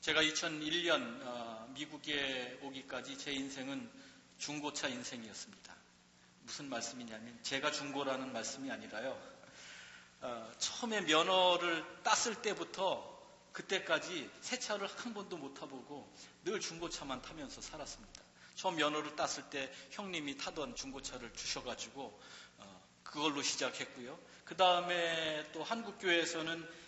제가 2001년 미국에 오기까지 제 인생은 중고차 인생이었습니다. 무슨 말씀이냐면 제가 중고라는 말씀이 아니라요. 처음에 면허를 땄을 때부터 그때까지 새 차를 한 번도 못 타보고 늘 중고차만 타면서 살았습니다. 처음 면허를 땄을 때 형님이 타던 중고차를 주셔가지고 그걸로 시작했고요. 그 다음에 또 한국교회에서는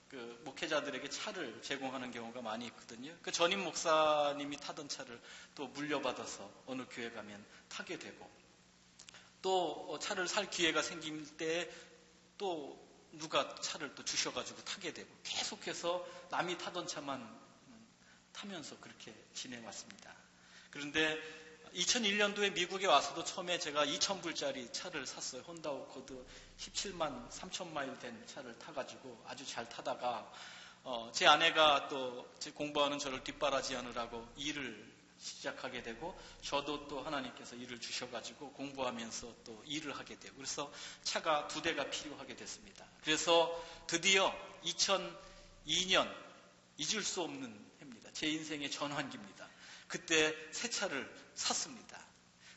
그 목회자들에게 차를 제공하는 경우가 많이 있거든요. 그 전임 목사님이 타던 차를 또 물려받아서 어느 교회 가면 타게 되고, 또 차를 살 기회가 생길 때 또 누가 차를 또 주셔가지고 타게 되고, 계속해서 남이 타던 차만 타면서 그렇게 지내왔습니다. 그런데 2001년도에 미국에 와서도 처음에 제가 2,000불짜리 차를 샀어요. 혼다 어코드 17만 3천 마일 된 차를 타가지고 아주 잘 타다가 제 아내가 또 제 공부하는 저를 뒷바라지하느라고 일을 시작하게 되고, 저도 또 하나님께서 일을 주셔가지고 공부하면서 또 일을 하게 되고, 그래서 차가 2대가 필요하게 됐습니다. 그래서 드디어 2002년 잊을 수 없는 해입니다. 제 인생의 전환기입니다. 그때 새 차를 샀습니다.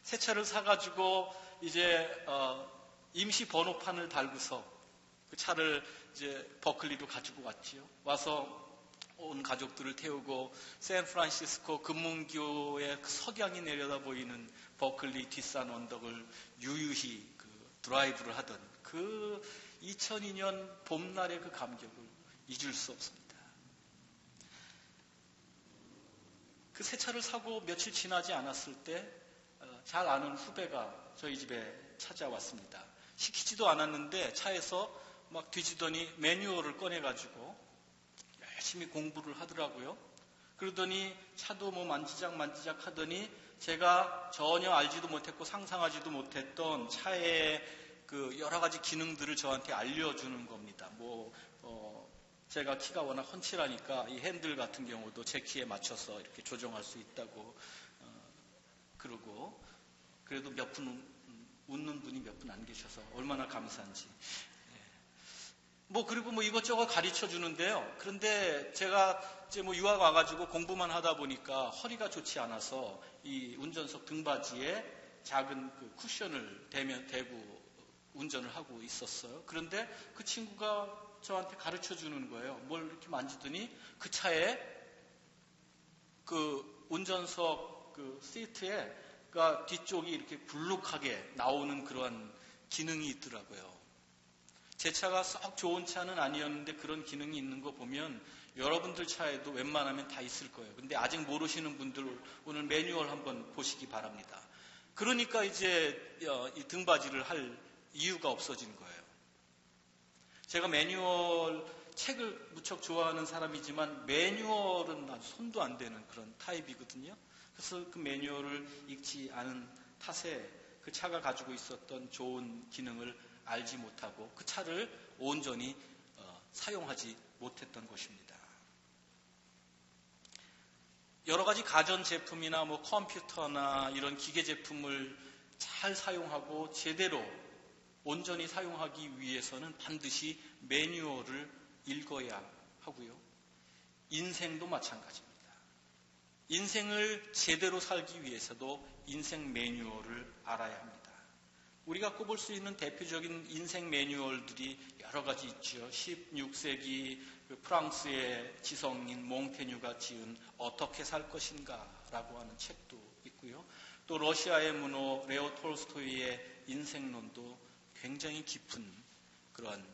새 차를 사가지고 이제 임시 번호판을 달고서 그 차를 이제 버클리로 가지고 왔지요. 와서 온 가족들을 태우고 샌프란시스코 금문교의 그 석양이 내려다 보이는 버클리 뒷산 언덕을 유유히 그 드라이브를 하던 그 2002년 봄날의 그 감격을 잊을 수 없습니다. 그 새 차를 사고 며칠 지나지 않았을 때 잘 아는 후배가 저희 집에 찾아왔습니다. 시키지도 않았는데 차에서 막 뒤지더니 매뉴얼을 꺼내가지고 열심히 공부를 하더라고요. 그러더니 차도 뭐 만지작 하더니 제가 전혀 알지도 못했고 상상하지도 못했던 차의 그 여러 가지 기능들을 저한테 알려주는 겁니다. 제가 키가 워낙 훤칠하니까 이 핸들 같은 경우도 제 키에 맞춰서 이렇게 조정할 수 있다고 그러고, 그래도 몇 분 웃는 분이 몇 분 안 계셔서 얼마나 감사한지. 그리고 이것저것 가르쳐 주는데요. 그런데 제가 이제 유학 와가지고 공부만 하다 보니까 허리가 좋지 않아서 이 운전석 등받이에 작은 그 쿠션을 대고 운전을 하고 있었어요. 그런데 그 친구가 저한테 가르쳐 주는 거예요. 뭘 이렇게 만지더니 그 차에 그 운전석 그 시트에 그 뒤쪽이 이렇게 불룩하게 나오는 그런 기능이 있더라고요. 제 차가 썩 좋은 차는 아니었는데 그런 기능이 있는 거 보면 여러분들 차에도 웬만하면 다 있을 거예요. 근데 아직 모르시는 분들 오늘 매뉴얼 한번 보시기 바랍니다. 그러니까 이제 이 등받이를 할 이유가 없어진 거예요. 제가 매뉴얼 책을 무척 좋아하는 사람이지만 매뉴얼은 아주 손도 안 대는 그런 타입이거든요. 그래서 그 매뉴얼을 읽지 않은 탓에 그 차가 가지고 있었던 좋은 기능을 알지 못하고 그 차를 온전히 사용하지 못했던 것입니다. 여러 가지 가전제품이나 컴퓨터나 이런 기계 제품을 잘 사용하고 제대로 온전히 사용하기 위해서는 반드시 매뉴얼을 읽어야 하고요. 인생도 마찬가지입니다. 인생을 제대로 살기 위해서도 인생 매뉴얼을 알아야 합니다. 우리가 꼽을 수 있는 대표적인 인생 매뉴얼들이 여러 가지 있죠. 16세기 프랑스의 지성인 몽테뉴가 지은 어떻게 살 것인가 라고 하는 책도 있고요. 또 러시아의 문호 레오 톨스토이의 인생론도 굉장히 깊은 그런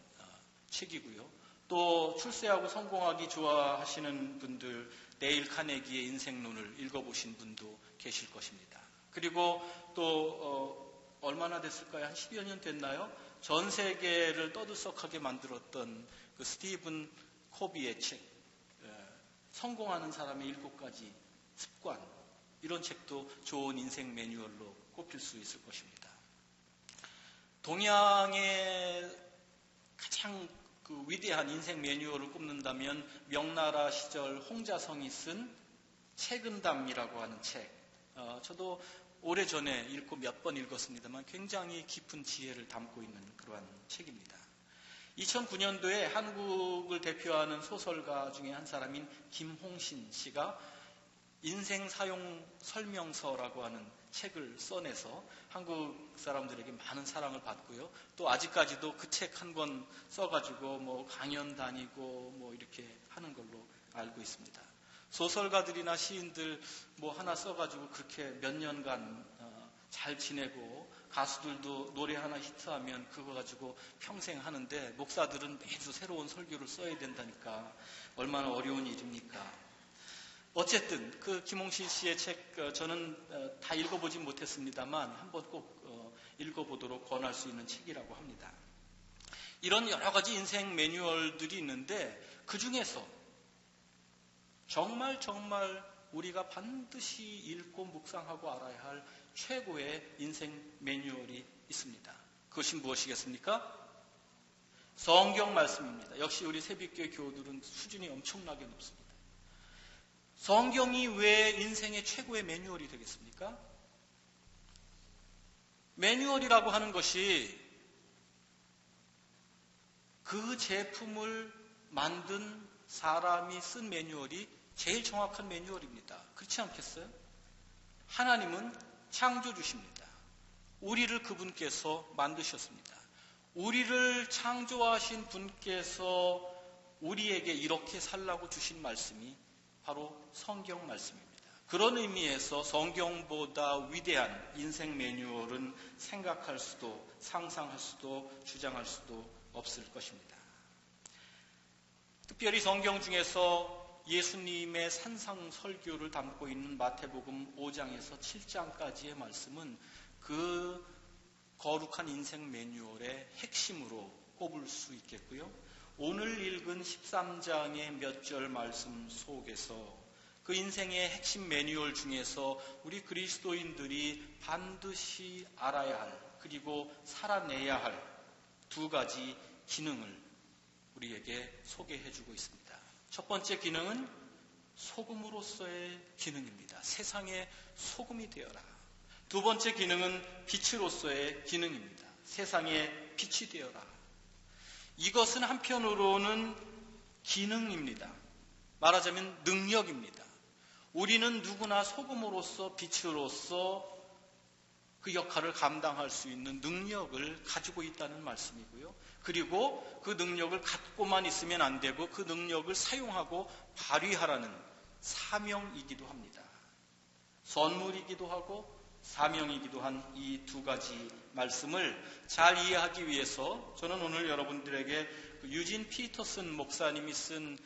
책이고요. 또 출세하고 성공하기 좋아하시는 분들 데일 카네기의 인생론을 읽어보신 분도 계실 것입니다. 그리고 또 얼마나 됐을까요? 한 10여 년 됐나요? 전 세계를 떠들썩하게 만들었던 그 스티븐 코비의 책, 성공하는 사람의 7가지 습관, 이런 책도 좋은 인생 매뉴얼로 꼽힐 수 있을 것입니다. 동양의 가장 그 위대한 인생 매뉴얼을 꼽는다면 명나라 시절 홍자성이 쓴 책은담이라고 하는 책, 저도 오래전에 읽고 몇 번 읽었습니다만 굉장히 깊은 지혜를 담고 있는 그러한 책입니다. 2009년도에 한국을 대표하는 소설가 중에 한 사람인 김홍신 씨가 인생 사용 설명서라고 하는 책을 써내서 한국 사람들에게 많은 사랑을 받고요. 또 아직까지도 그 책 한 권 써가지고 뭐 강연 다니고 뭐 이렇게 하는 걸로 알고 있습니다. 소설가들이나 시인들 뭐 하나 써가지고 그렇게 몇 년간 잘 지내고 가수들도 노래 하나 히트하면 그거 가지고 평생 하는데 목사들은 매주 새로운 설교를 써야 된다니까 얼마나 어려운 일입니까? 어쨌든 그 김홍신 씨의 책 저는 다 읽어보진 못했습니다만 한번 꼭 읽어보도록 권할 수 있는 책이라고 합니다. 이런 여러 가지 인생 매뉴얼들이 있는데 그 중에서 정말 우리가 반드시 읽고 묵상하고 알아야 할 최고의 인생 매뉴얼이 있습니다. 그것이 무엇이겠습니까? 성경 말씀입니다. 역시 우리 새벽교회 교우들은 수준이 엄청나게 높습니다. 성경이 왜 인생의 최고의 매뉴얼이 되겠습니까? 매뉴얼이라고 하는 것이 그 제품을 만든 사람이 쓴 매뉴얼이 제일 정확한 매뉴얼입니다. 그렇지 않겠어요? 하나님은 창조주십니다. 우리를 그분께서 만드셨습니다. 우리를 창조하신 분께서 우리에게 이렇게 살라고 주신 말씀이 바로 성경 말씀입니다. 그런 의미에서 성경보다 위대한 인생 매뉴얼은 생각할 수도 상상할 수도 주장할 수도 없을 것입니다. 특별히 성경 중에서 예수님의 산상 설교를 담고 있는 마태복음 5장에서 7장까지의 말씀은 그 거룩한 인생 매뉴얼의 핵심으로 꼽을 수 있겠고요. 오늘 읽은 13장의 몇 절 말씀 속에서 그 인생의 핵심 매뉴얼 중에서 우리 그리스도인들이 반드시 알아야 할 그리고 살아내야 할 두 가지 기능을 우리에게 소개해주고 있습니다. 첫 번째 기능은 소금으로서의 기능입니다. 세상의 소금이 되어라. 두 번째 기능은 빛으로서의 기능입니다. 세상의 빛이 되어라. 이것은 한편으로는 기능입니다. 말하자면 능력입니다. 우리는 누구나 소금으로서 빛으로서 그 역할을 감당할 수 있는 능력을 가지고 있다는 말씀이고요. 그리고 그 능력을 갖고만 있으면 안 되고 그 능력을 사용하고 발휘하라는 사명이기도 합니다. 선물이기도 하고 사명이기도 한 이 두 가지 말씀을 잘 이해하기 위해서 저는 오늘 여러분들에게 유진 피터슨 목사님이 쓴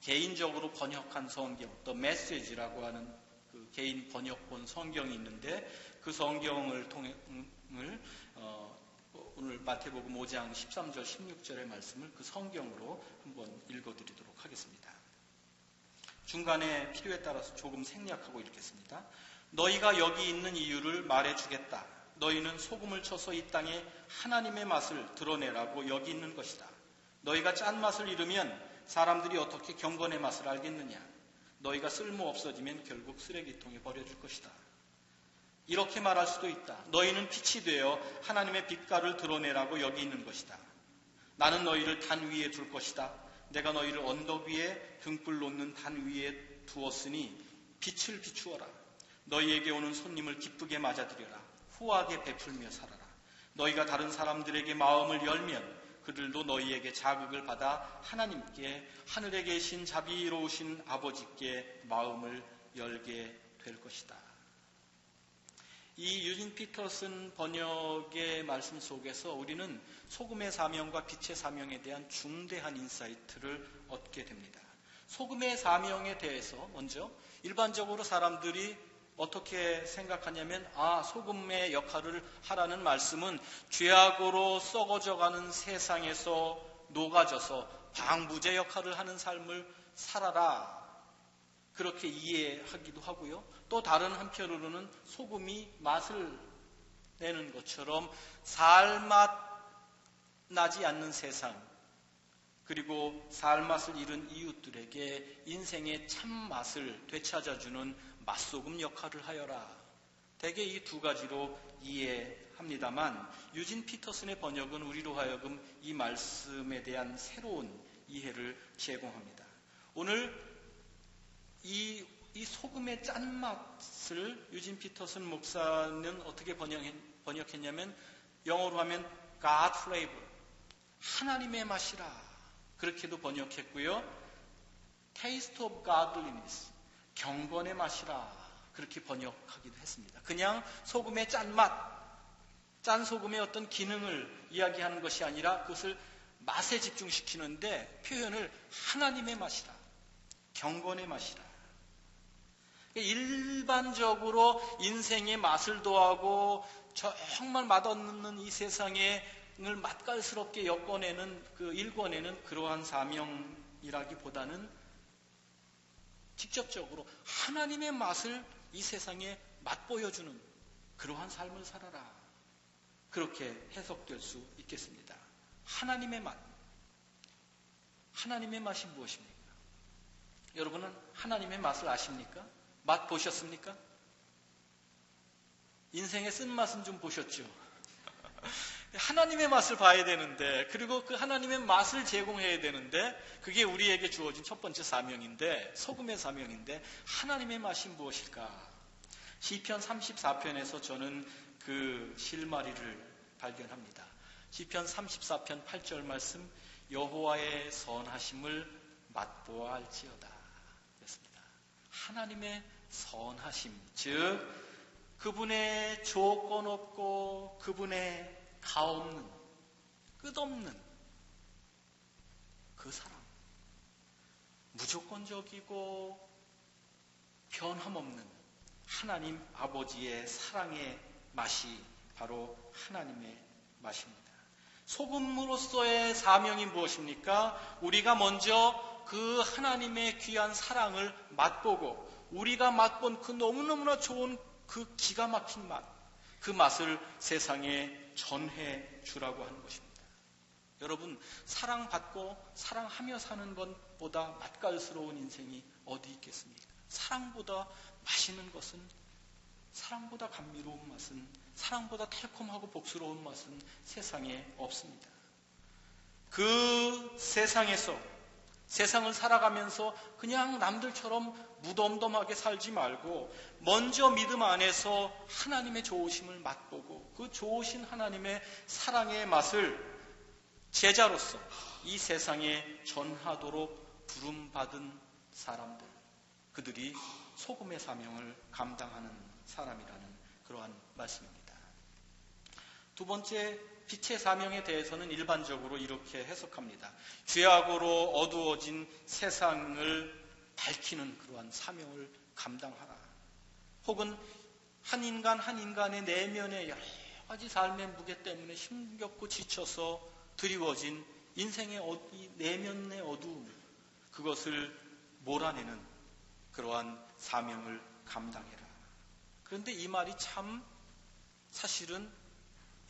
개인적으로 번역한 성경, The Message라고 하는 그 개인 번역본 성경이 있는데 그 성경을 통해 오늘 마태복음 5장 13절 16절의 말씀을 그 성경으로 한번 읽어드리도록 하겠습니다. 중간에 필요에 따라서 조금 생략하고 읽겠습니다. 너희가 여기 있는 이유를 말해주겠다. 너희는 소금을 쳐서 이 땅에 하나님의 맛을 드러내라고 여기 있는 것이다. 너희가 짠맛을 잃으면 사람들이 어떻게 경건의 맛을 알겠느냐. 너희가 쓸모없어지면 결국 쓰레기통에 버려질 것이다. 이렇게 말할 수도 있다. 너희는 빛이 되어 하나님의 빛깔을 드러내라고 여기 있는 것이다. 나는 너희를 단 위에 둘 것이다. 내가 너희를 언덕 위에 등불 놓는 단 위에 두었으니 빛을 비추어라. 너희에게 오는 손님을 기쁘게 맞아들여라. 후하게 베풀며 살아라. 너희가 다른 사람들에게 마음을 열면 그들도 너희에게 자극을 받아 하나님께 하늘에 계신 자비로우신 아버지께 마음을 열게 될 것이다. 이 유진 피터슨 번역의 말씀 속에서 우리는 소금의 사명과 빛의 사명에 대한 중대한 인사이트를 얻게 됩니다. 소금의 사명에 대해서 먼저 일반적으로 사람들이 어떻게 생각하냐면 소금의 역할을 하라는 말씀은 죄악으로 썩어져가는 세상에서 녹아져서 방부제 역할을 하는 삶을 살아라. 그렇게 이해하기도 하고요. 또 다른 한편으로는 소금이 맛을 내는 것처럼 살맛 나지 않는 세상 그리고 살맛을 잃은 이웃들에게 인생의 참맛을 되찾아주는 맛소금 역할을 하여라. 대개 이 두 가지로 이해합니다만 유진 피터슨의 번역은 우리로 하여금 이 말씀에 대한 새로운 이해를 제공합니다. 오늘 이 소금의 짠맛을 유진 피터슨 목사는 어떻게 번역했냐면 영어로 하면 God flavor, 하나님의 맛이라 그렇게도 번역했고요. Taste of godliness, 경건의 맛이라 그렇게 번역하기도 했습니다. 그냥 소금의 짠맛, 짠 소금의 어떤 기능을 이야기하는 것이 아니라 그것을 맛에 집중시키는데 표현을 하나님의 맛이라, 경건의 맛이라. 일반적으로 인생의 맛을 더하고 정말 맛없는 이 세상을 맛깔스럽게 일궈내는 그러한 사명이라기보다는 직접적으로 하나님의 맛을 이 세상에 맛보여주는 그러한 삶을 살아라. 그렇게 해석될 수 있겠습니다. 하나님의 맛. 하나님의 맛이 무엇입니까? 여러분은 하나님의 맛을 아십니까? 맛 보셨습니까? 인생의 쓴맛은 좀 보셨죠? 하나님의 맛을 봐야 되는데, 그리고 그 하나님의 맛을 제공해야 되는데, 그게 우리에게 주어진 첫 번째 사명인데, 소금의 사명인데, 하나님의 맛이 무엇일까? 시편 34편에서 저는 그 실마리를 발견합니다. 시편 34편 8절 말씀, 여호와의 선하심을 맛보아 알지어다. 그랬습니다. 하나님의 선하심, 즉 그분의 조건 없고 그분의 가없는, 끝없는 그 사랑, 무조건적이고 변함없는 하나님 아버지의 사랑의 맛이 바로 하나님의 맛입니다. 소금으로서의 사명이 무엇입니까? 우리가 먼저 그 하나님의 귀한 사랑을 맛보고 우리가 맛본 그 너무너무나 좋은 그 기가 막힌 맛, 그 맛을 세상에 전해 주라고 하는 것입니다. 여러분, 사랑받고 사랑하며 사는 것보다 맛깔스러운 인생이 어디 있겠습니까? 사랑보다 맛있는 것은, 사랑보다 감미로운 맛은, 사랑보다 달콤하고 복스러운 맛은 세상에 없습니다. 그 세상에서 세상을 살아가면서 그냥 남들처럼 무덤덤하게 살지 말고 먼저 믿음 안에서 하나님의 좋으심을 맛보고 그 좋으신 하나님의 사랑의 맛을 제자로서 이 세상에 전하도록 부름받은 사람들, 그들이 소금의 사명을 감당하는 사람이라는 그러한 말씀입니다. 두 번째, 빛의 사명에 대해서는 일반적으로 이렇게 해석합니다. 죄악으로 어두워진 세상을 밝히는 그러한 사명을 감당하라. 혹은 한 인간 한 인간의 내면의 여러 가지 삶의 무게 때문에 힘겹고 지쳐서 드리워진 인생의 내면의 어두움, 그것을 몰아내는 그러한 사명을 감당해라. 그런데 이 말이 참 사실은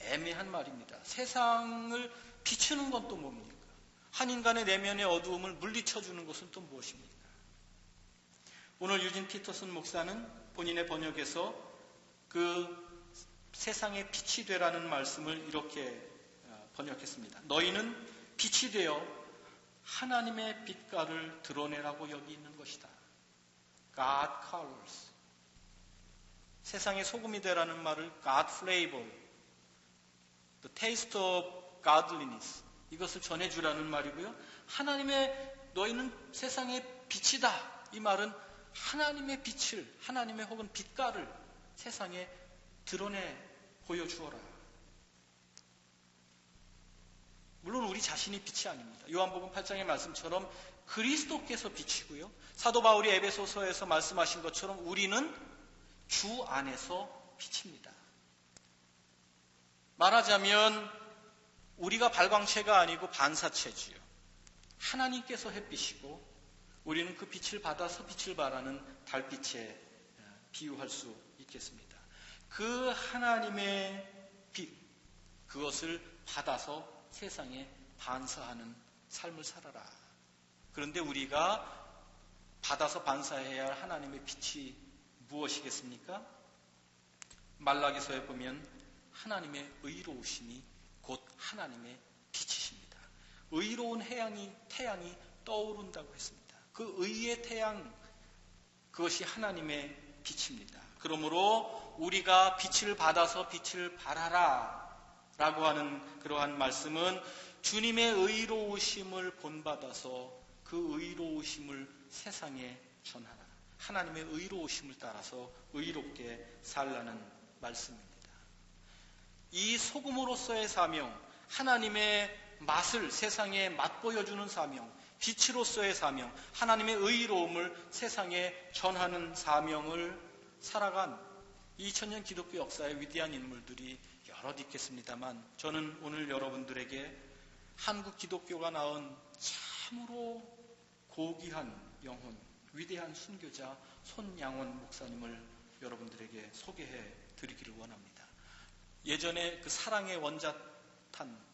애매한 말입니다. 세상을 비추는 건 또 뭡니까? 한 인간의 내면의 어두움을 물리쳐주는 것은 또 무엇입니까? 오늘 유진 피터슨 목사는 본인의 번역에서 그 세상의 빛이 되라는 말씀을 이렇게 번역했습니다. 너희는 빛이 되어 하나님의 빛깔을 드러내라고 여기 있는 것이다. God colors. 세상의 소금이 되라는 말을 God flavor, the taste of godliness, 이것을 전해주라는 말이고요. 너희는 세상의 빛이다. 이 말은 하나님의 빛을, 하나님의 혹은 빛깔을 세상에 드러내 보여주어라. 물론 우리 자신이 빛이 아닙니다. 요한복음 8장의 말씀처럼 그리스도께서 빛이고요. 사도 바울이 에베소서에서 말씀하신 것처럼 우리는 주 안에서 빛입니다. 말하자면 우리가 발광체가 아니고 반사체지요. 하나님께서 햇빛이고 우리는 그 빛을 받아서 빛을 발하는 달빛에 비유할 수 있겠습니다. 그 하나님의 빛, 그것을 받아서 세상에 반사하는 삶을 살아라. 그런데 우리가 받아서 반사해야 할 하나님의 빛이 무엇이겠습니까? 말라기서에 보면 하나님의 의로우심이 곧 하나님의 빛이십니다. 의로운 태양이 떠오른다고 했습니다. 그 의의 태양, 그것이 하나님의 빛입니다. 그러므로 우리가 빛을 받아서 빛을 발하라 라고 하는 그러한 말씀은 주님의 의로우심을 본받아서 그 의로우심을 세상에 전하라. 하나님의 의로우심을 따라서 의롭게 살라는 말씀입니다. 이 소금으로서의 사명, 하나님의 맛을 세상에 맛보여주는 사명, 빛으로서의 사명, 하나님의 의로움을 세상에 전하는 사명을 살아간 2000년 기독교 역사의 위대한 인물들이 여럿 있겠습니다만, 저는 오늘 여러분들에게 한국 기독교가 낳은 참으로 고귀한 영혼, 위대한 순교자 손양원 목사님을 여러분들에게 소개해 드리기를 원합니다. 예전에 그 사랑의 원자탄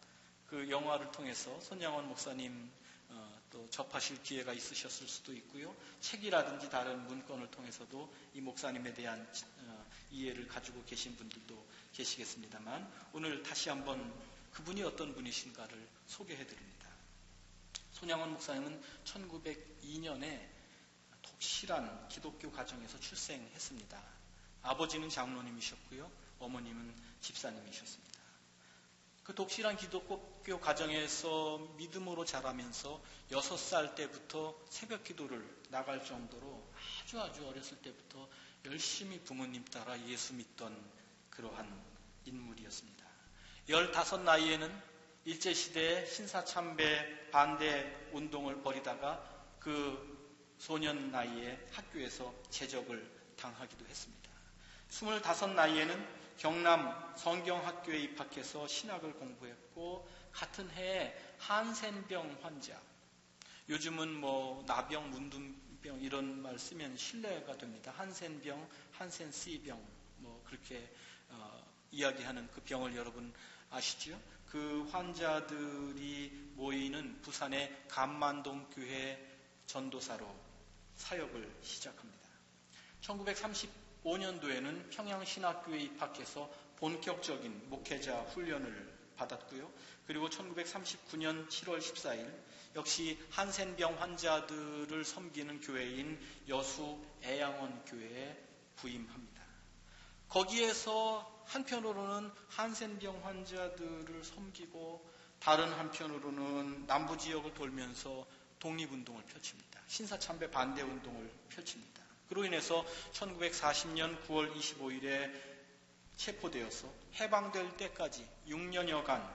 그 영화를 통해서 손양원 목사님 또 접하실 기회가 있으셨을 수도 있고요. 책이라든지 다른 문건을 통해서도 이 목사님에 대한 이해를 가지고 계신 분들도 계시겠습니다만, 오늘 다시 한번 그분이 어떤 분이신가를 소개해 드립니다. 손양원 목사님은 1902년에 독실한 기독교 가정에서 출생했습니다. 아버지는 장로님이셨고요. 어머님은 집사님이셨습니다. 그 독실한 기독교 가정에서 믿음으로 자라면서 6살 때부터 새벽 기도를 나갈 정도로 아주 어렸을 때부터 열심히 부모님 따라 예수 믿던 그러한 인물이었습니다. 15 나이에는 일제시대에 신사참배 반대 운동을 벌이다가 그 소년 나이에 학교에서 제적을 당하기도 했습니다. 25 나이에는 경남 성경학교에 입학해서 신학을 공부했고, 같은 해에 한센병 환자, 요즘은 뭐 나병, 문둥병 이런 말 쓰면 신뢰가 됩니다. 한센병, 한센C병 뭐 그렇게 이야기하는 그 병을 여러분 아시죠? 그 환자들이 모이는 부산의 감만동 교회 전도사로 사역을 시작합니다. 1935년도에는 평양신학교에 입학해서 본격적인 목회자 훈련을 받았고요. 그리고 1939년 7월 14일 역시 한센병 환자들을 섬기는 교회인 여수 애양원 교회에 부임합니다. 거기에서 한편으로는 한센병 환자들을 섬기고, 다른 한편으로는 남부지역을 돌면서 독립운동을 펼칩니다. 신사참배 반대운동을 펼칩니다. 그로 인해서 1940년 9월 25일에 체포되어서 해방될 때까지 6년여간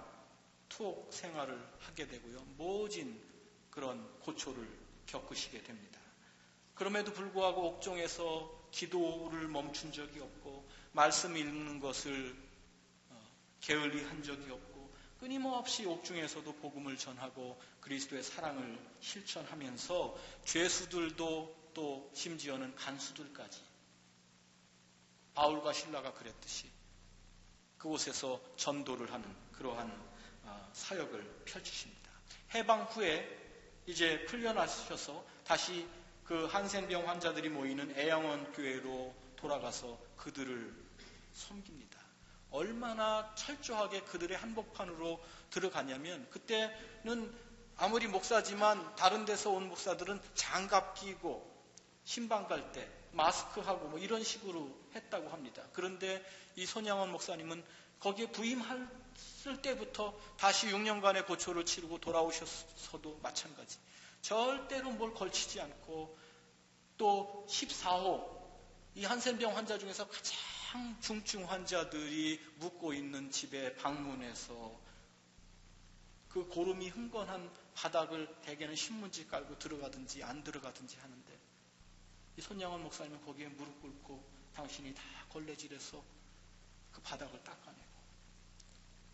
투옥 생활을 하게 되고요. 모진 그런 고초를 겪으시게 됩니다. 그럼에도 불구하고 옥중에서 기도를 멈춘 적이 없고, 말씀 읽는 것을 게을리한 적이 없고, 끊임없이 옥중에서도 복음을 전하고 그리스도의 사랑을 실천하면서 죄수들도 또 심지어는 간수들까지 바울과 실라가 그랬듯이 그곳에서 전도를 하는 그러한 사역을 펼치십니다. 해방 후에 이제 풀려나셔서 다시 그 한센병 환자들이 모이는 애양원 교회로 돌아가서 그들을 섬깁니다. 얼마나 철저하게 그들의 한복판으로 들어가냐면, 그때는 아무리 목사지만 다른 데서 온 목사들은 장갑 끼고 신방 갈 때 마스크하고 뭐 이런 식으로 했다고 합니다. 그런데 이 손양원 목사님은 거기에 부임했을 때부터 다시 6년간의 고초를 치르고 돌아오셨어도 마찬가지. 절대로 뭘 걸치지 않고, 또 14호 이 한센병 환자 중에서 가장 중증 환자들이 묵고 있는 집에 방문해서 그 고름이 흥건한 바닥을 대개는 신문지 깔고 들어가든지 안 들어가든지 하는데, 이 손양원 목사님은 거기에 무릎 꿇고 당신이 다 걸레질해서 그 바닥을 닦아내고,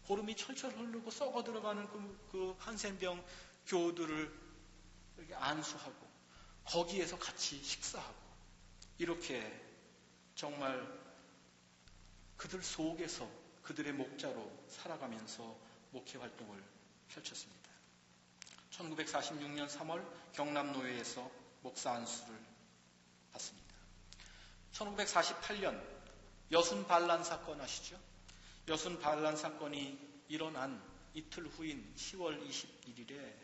고름이 철철 흐르고 썩어 들어가는 그 한센병 교우들을 이렇게 안수하고 거기에서 같이 식사하고, 이렇게 정말 그들 속에서 그들의 목자로 살아가면서 목회 활동을 펼쳤습니다. 1946년 3월 경남노회에서 목사 안수를 받습니다. 1948년 여순 반란 사건 아시죠? 여순 반란 사건이 일어난 이틀 후인 10월 21일에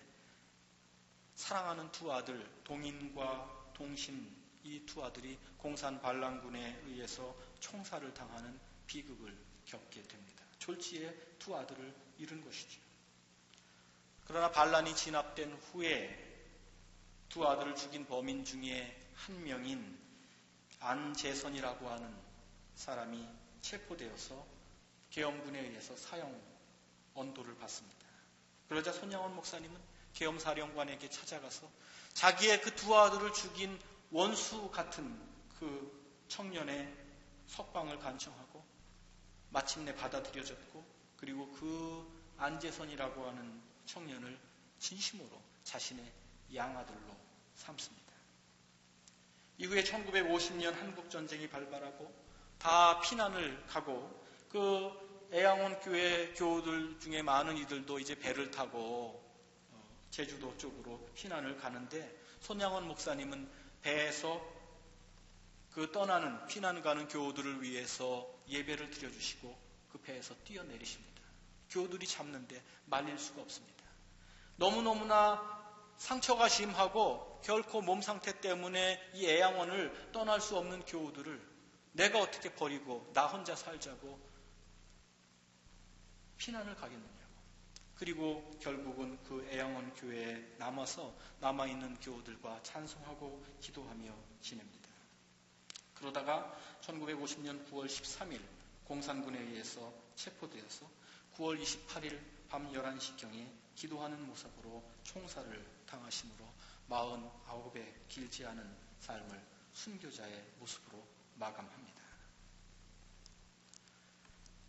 사랑하는 두 아들 동인과 동신, 이 두 아들이 공산 반란군에 의해서 총살을 당하는 비극을 겪게 됩니다. 졸지에 두 아들을 잃은 것이죠. 그러나 반란이 진압된 후에 두 아들을 죽인 범인 중에 한 명인 안재선이라고 하는 사람이 체포되어서 계엄군에 의해서 사형 언도를 받습니다. 그러자 손양원 목사님은 계엄사령관에게 찾아가서 자기의 그 두 아들을 죽인 원수 같은 그 청년의 석방을 간청하고 마침내 받아들여졌고, 그리고 그 안재선이라고 하는 청년을 진심으로 자신의 양아들로 삼습니다. 이후에 1950년 한국전쟁이 발발하고 다 피난을 가고, 그 애양원 교회 교우들 중에 많은 이들도 이제 배를 타고 제주도 쪽으로 피난을 가는데, 손양원 목사님은 배에서 그 떠나는 피난 가는 교우들을 위해서 예배를 드려주시고 그 배에서 뛰어내리십니다. 교우들이 잡는데 말릴 수가 없습니다. 너무너무나 상처가 심하고 결코 몸 상태 때문에 이 애양원을 떠날 수 없는 교우들을 내가 어떻게 버리고 나 혼자 살자고 피난을 가겠느냐고. 그리고 결국은 그 애양원 교회에 남아서 남아있는 교우들과 찬송하고 기도하며 지냅니다. 그러다가 1950년 9월 13일 공산군에 의해서 체포되어서 9월 28일 밤 11시경에 기도하는 모습으로 총살을 당하심으로 49의 길지 않은 삶을 순교자의 모습으로 마감합니다.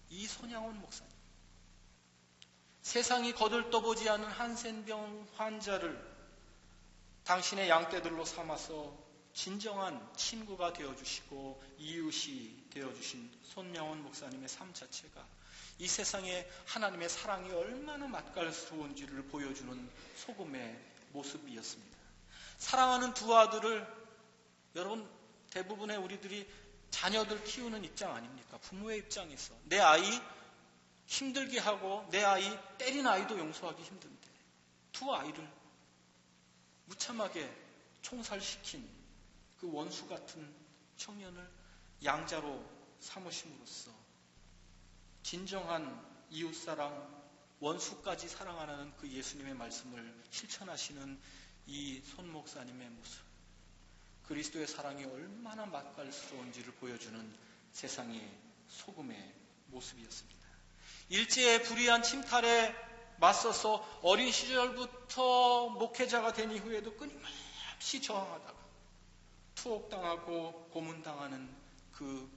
이 손양원 목사님, 세상이 거들떠보지 않은 한센병 환자를 당신의 양떼들로 삼아서 진정한 친구가 되어주시고 이웃이 되어주신 손양원 목사님의 삶 자체가 이 세상에 하나님의 사랑이 얼마나 맛깔스러운지를 보여주는 소금의 모습이었습니다. 사랑하는 두 아들을, 여러분 대부분의 우리들이 자녀들 키우는 입장 아닙니까? 부모의 입장에서 내 아이 힘들게 하고 내 아이 때린 아이도 용서하기 힘든데 두 아이를 무참하게 총살시킨 그 원수 같은 청년을 양자로 삼으심으로써 진정한 이웃사랑, 원수까지 사랑하는 그 예수님의 말씀을 실천하시는 이 손 목사님의 모습, 그리스도의 사랑이 얼마나 맛깔스러운지를 보여주는 세상의 소금의 모습이었습니다. 일제의 불의한 침탈에 맞서서 어린 시절부터 목회자가 된 이후에도 끊임없이 저항하다가 투옥당하고 고문당하는 그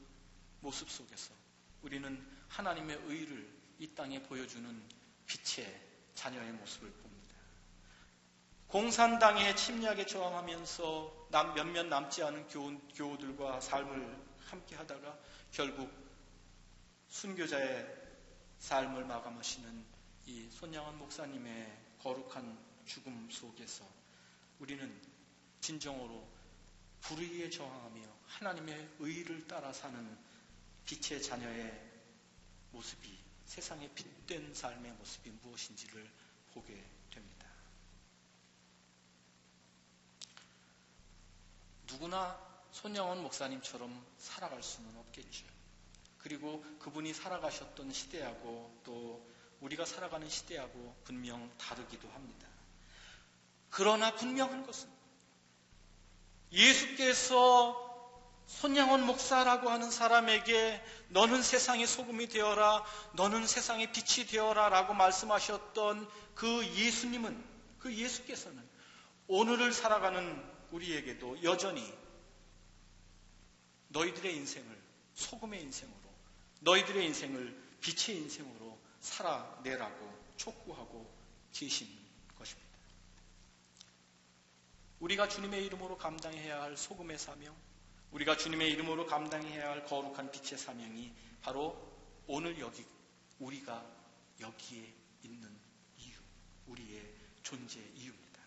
모습 속에서 우리는 하나님의 의를 이 땅에 보여주는 빛의 자녀의 모습을 봅니다. 공산당의 침략에 저항하면서 몇몇 남지 않은 교우들과 삶을 함께 하다가 결국 순교자의 삶을 마감하시는 이 손양원 목사님의 거룩한 죽음 속에서 우리는 진정으로 불의에 저항하며 하나님의 의를 따라 사는 빛의 자녀의 모습이, 세상의 빛된 삶의 모습이 무엇인지를 보게 됩니다. 누구나 손양원 목사님처럼 살아갈 수는 없겠죠. 그리고 그분이 살아가셨던 시대하고 또 우리가 살아가는 시대하고 분명 다르기도 합니다. 그러나 분명한 것은 예수께서 손양원 목사라고 하는 사람에게 너는 세상의 소금이 되어라, 너는 세상의 빛이 되어라 라고 말씀하셨던 그 예수님은, 그 예수께서는 오늘을 살아가는 우리에게도 여전히 너희들의 인생을 소금의 인생으로, 너희들의 인생을 빛의 인생으로 살아내라고 촉구하고 계신 것입니다. 우리가 주님의 이름으로 감당해야 할 소금의 사명, 우리가 주님의 이름으로 감당해야 할 거룩한 빛의 사명이 바로 오늘 여기 우리가 여기에 있는 이유, 우리의 존재 이유입니다.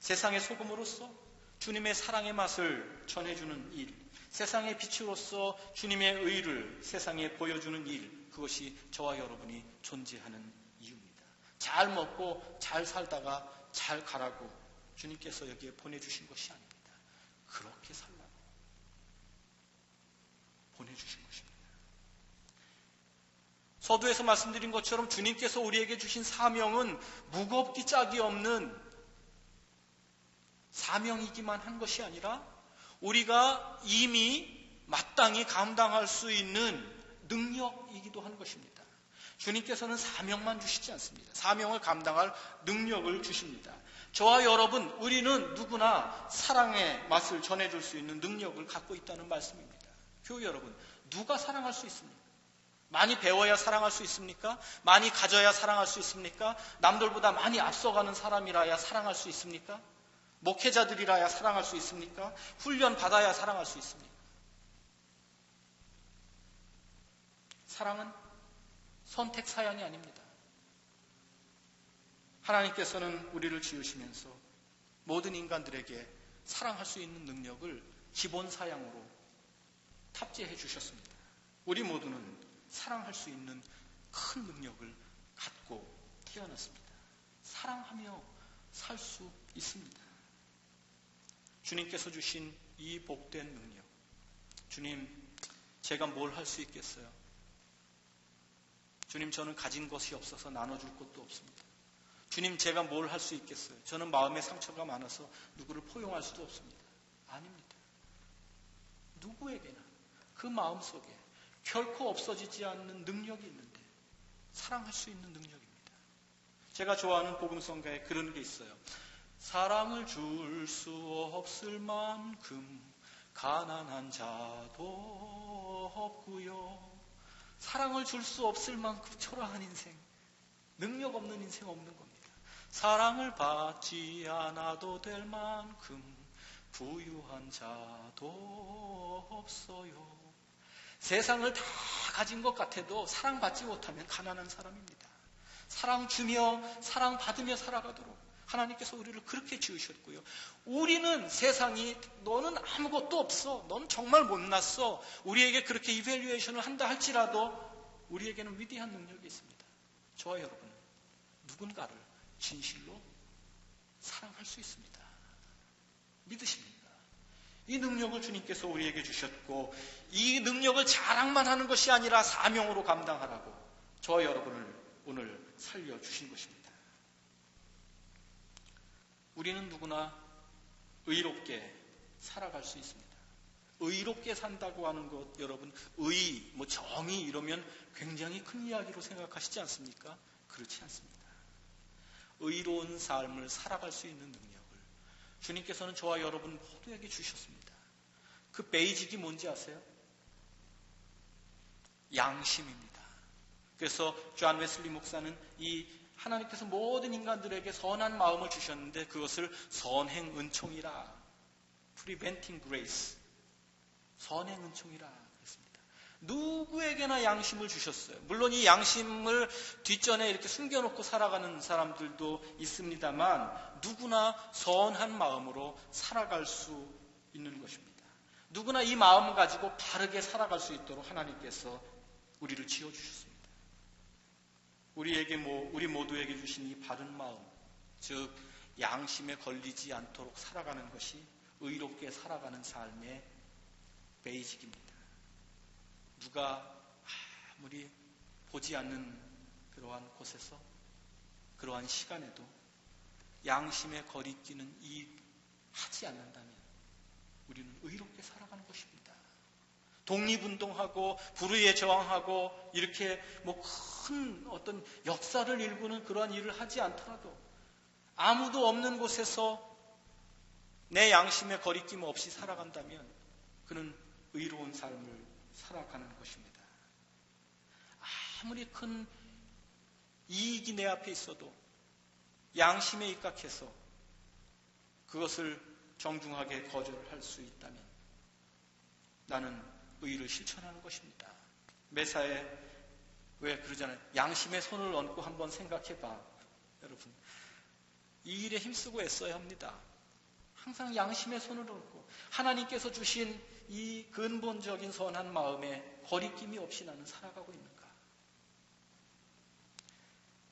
세상의 소금으로서 주님의 사랑의 맛을 전해주는 일, 세상의 빛으로서 주님의 의를 세상에 보여주는 일, 그것이 저와 여러분이 존재하는 이유입니다. 잘 먹고 잘 살다가 잘 가라고 주님께서 여기에 보내주신 것이 아닙니다. 그렇게 살라고 보내주신 것입니다. 서두에서 말씀드린 것처럼 주님께서 우리에게 주신 사명은 무겁기 짝이 없는 사명이기만 한 것이 아니라 우리가 이미 마땅히 감당할 수 있는 능력이기도 한 것입니다. 주님께서는 사명만 주시지 않습니다. 사명을 감당할 능력을 주십니다. 저와 여러분, 우리는 누구나 사랑의 맛을 전해줄 수 있는 능력을 갖고 있다는 말씀입니다. 교회 여러분, 누가 사랑할 수 있습니까? 많이 배워야 사랑할 수 있습니까? 많이 가져야 사랑할 수 있습니까? 남들보다 많이 앞서가는 사람이라야 사랑할 수 있습니까? 목회자들이라야 사랑할 수 있습니까? 훈련 받아야 사랑할 수 있습니까? 사랑은 선택 사양이 아닙니다. 하나님께서는 우리를 지으시면서 모든 인간들에게 사랑할 수 있는 능력을 기본 사양으로 탑재해 주셨습니다. 우리 모두는 사랑할 수 있는 큰 능력을 갖고 태어났습니다. 사랑하며 살 수 있습니다. 주님께서 주신 이 복된 능력, 주님, 제가 뭘 할 수 있겠어요? 주님, 저는 가진 것이 없어서 나눠줄 것도 없습니다. 주님, 제가 뭘 할 수 있겠어요? 저는 마음에 상처가 많아서 누구를 포용할 수도 없습니다. 아닙니다. 누구에게나 그 마음속에 결코 없어지지 않는 능력이 있는데 사랑할 수 있는 능력입니다. 제가 좋아하는 복음성가에 그런 게 있어요. 사랑을 줄 수 없을 만큼 가난한 자도 없고요. 사랑을 줄 수 없을 만큼 초라한 인생, 능력 없는 인생 없는 겁니다. 사랑을 받지 않아도 될 만큼 부유한 자도 없어요. 세상을 다 가진 것 같아도 사랑받지 못하면 가난한 사람입니다. 사랑 주며 사랑 받으며 살아가도록 하나님께서 우리를 그렇게 지으셨고요. 우리는 세상이 너는 아무것도 없어, 넌 정말 못났어, 우리에게 그렇게 이밸류에이션을 한다 할지라도 우리에게는 위대한 능력이 있습니다. 저와 여러분, 누군가를 진실로 사랑할 수 있습니다. 믿으십니까? 이 능력을 주님께서 우리에게 주셨고, 이 능력을 자랑만 하는 것이 아니라 사명으로 감당하라고 저와 여러분을 오늘 살려주신 것입니다. 우리는 누구나 의롭게 살아갈 수 있습니다. 의롭게 산다고 하는 것, 여러분, 정의 이러면 굉장히 큰 이야기로 생각하시지 않습니까? 그렇지 않습니다. 의로운 삶을 살아갈 수 있는 능력을 주님께서는 저와 여러분 모두에게 주셨습니다. 그 베이직이 뭔지 아세요? 양심입니다. 그래서 존 웨슬리 목사는 이 하나님께서 모든 인간들에게 선한 마음을 주셨는데 그것을 선행 은총이라, preventing grace, 선행 은총이라 그랬습니다. 누구에게나 양심을 주셨어요. 물론 이 양심을 뒷전에 이렇게 숨겨놓고 살아가는 사람들도 있습니다만 누구나 선한 마음으로 살아갈 수 있는 것입니다. 누구나 이 마음을 가지고 바르게 살아갈 수 있도록 하나님께서 우리를 지어주셨습니다. 우리 모두에게 주신 이 바른 마음, 즉 양심에 걸리지 않도록 살아가는 것이 의롭게 살아가는 삶의 베이직입니다. 누가 아무리 보지 않는 그러한 곳에서, 그러한 시간에도 양심에 거리끼는 하지 않는다면 우리는 의롭게 살아가는 것입니다. 독립운동하고 불의에 저항하고 이렇게 큰 어떤 역사를 일구는 그러한 일을 하지 않더라도 아무도 없는 곳에서 내 양심에 거리낌 없이 살아간다면 그는 의로운 삶을 살아가는 것입니다. 아무리 큰 이익이 내 앞에 있어도 양심에 입각해서 그것을 정중하게 거절을 할 수 있다면 나는 의를 실천하는 것입니다. 매사에 왜 그러잖아요. 양심에 손을 얹고 한번 생각해봐. 여러분, 이 일에 힘쓰고 애써야 합니다. 항상 양심의 손을 얹고 하나님께서 주신 이 근본적인 선한 마음에 거리낌이 없이 나는 살아가고 있는가?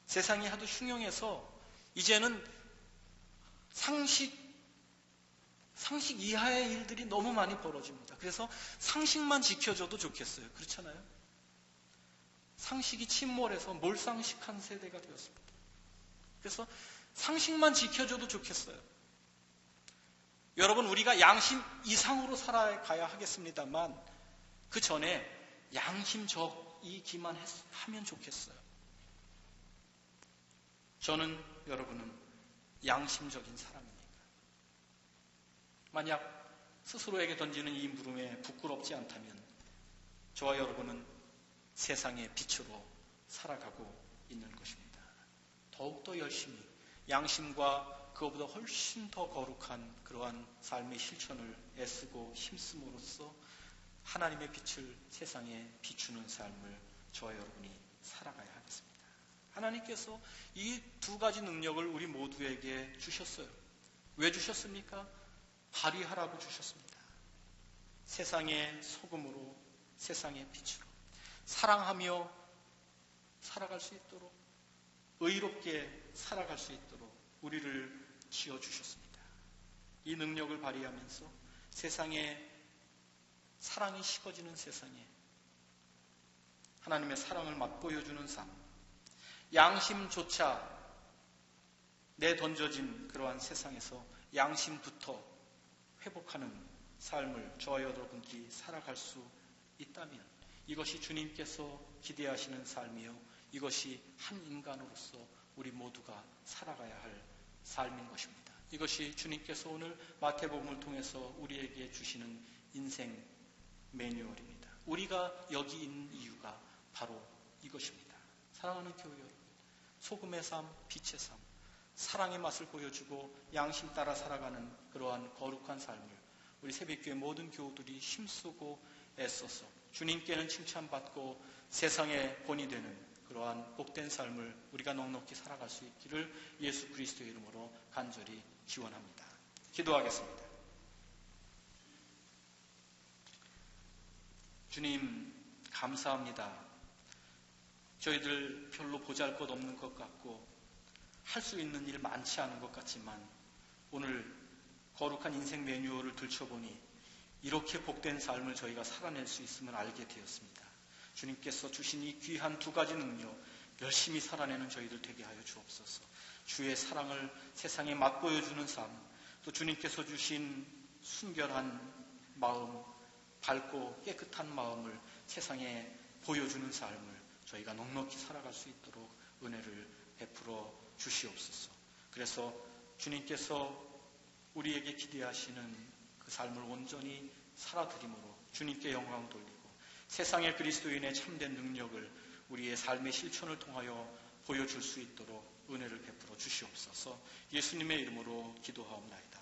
세상이 하도 흉흉해서 이제는 상식 이하의 일들이 너무 많이 벌어집니다. 그래서 상식만 지켜줘도 좋겠어요. 그렇잖아요? 상식이 침몰해서 몰상식한 세대가 되었습니다. 그래서 상식만 지켜줘도 좋겠어요. 여러분, 우리가 양심 이상으로 살아가야 하겠습니다만 그 전에 양심적이기만 하면 좋겠어요. 저는 여러분은 양심적인 사람입니까? 만약 스스로에게 던지는 이 물음에 부끄럽지 않다면 저와 여러분은 세상의 빛으로 살아가고 있는 것입니다. 더욱더 열심히 양심과 그것보다 훨씬 더 거룩한 그러한 삶의 실천을 애쓰고 힘씀으로써 하나님의 빛을 세상에 비추는 삶을 저와 여러분이 살아가야 하겠습니다. 하나님께서 이 두 가지 능력을 우리 모두에게 주셨어요. 왜 주셨습니까? 발휘하라고 주셨습니다. 세상의 소금으로, 세상의 빛으로 사랑하며 살아갈 수 있도록, 의롭게 살아갈 수 있도록 우리를 지어주셨습니다. 이 능력을 발휘하면서 세상에 사랑이 식어지는 세상에 하나님의 사랑을 맛보여주는 삶, 양심조차 내던져진 그러한 세상에서 양심부터 회복하는 삶을 저와 여러분들이 살아갈 수 있다면 이것이 주님께서 기대하시는 삶이요, 이것이 한 인간으로서 우리 모두가 살아가야 할 삶인 것입니다. 이것이 주님께서 오늘 마태복음을 통해서 우리에게 주시는 인생 매뉴얼입니다. 우리가 여기 있는 이유가 바로 이것입니다. 사랑하는 교회 여러분, 소금의 삶, 빛의 삶, 사랑의 맛을 보여주고 양심 따라 살아가는 그러한 거룩한 삶을 우리 새벽교회 모든 교우들이 힘쓰고 애써서 주님께는 칭찬받고 세상의 본이 되는 그러한 복된 삶을 우리가 넉넉히 살아갈 수 있기를 예수 그리스도의 이름으로 간절히 기원합니다. 기도하겠습니다. 주님, 감사합니다. 저희들 별로 보잘것없는 것 같고 할 수 있는 일 많지 않은 것 같지만 오늘 거룩한 인생 매뉴얼을 들춰보니 이렇게 복된 삶을 저희가 살아낼 수 있음을 알게 되었습니다. 주님께서 주신 이 귀한 두 가지 능력 열심히 살아내는 저희들 되게 하여 주옵소서. 주의 사랑을 세상에 맛보여주는 삶, 또 주님께서 주신 순결한 마음, 밝고 깨끗한 마음을 세상에 보여주는 삶을 저희가 넉넉히 살아갈 수 있도록 은혜를 베풀어 주시옵소서. 그래서 주님께서 우리에게 기대하시는 그 삶을 온전히 살아드림으로 주님께 영광 돌리고 세상의 그리스도인의 참된 능력을 우리의 삶의 실천을 통하여 보여줄 수 있도록 은혜를 베풀어 주시옵소서. 예수님의 이름으로 기도하옵나이다.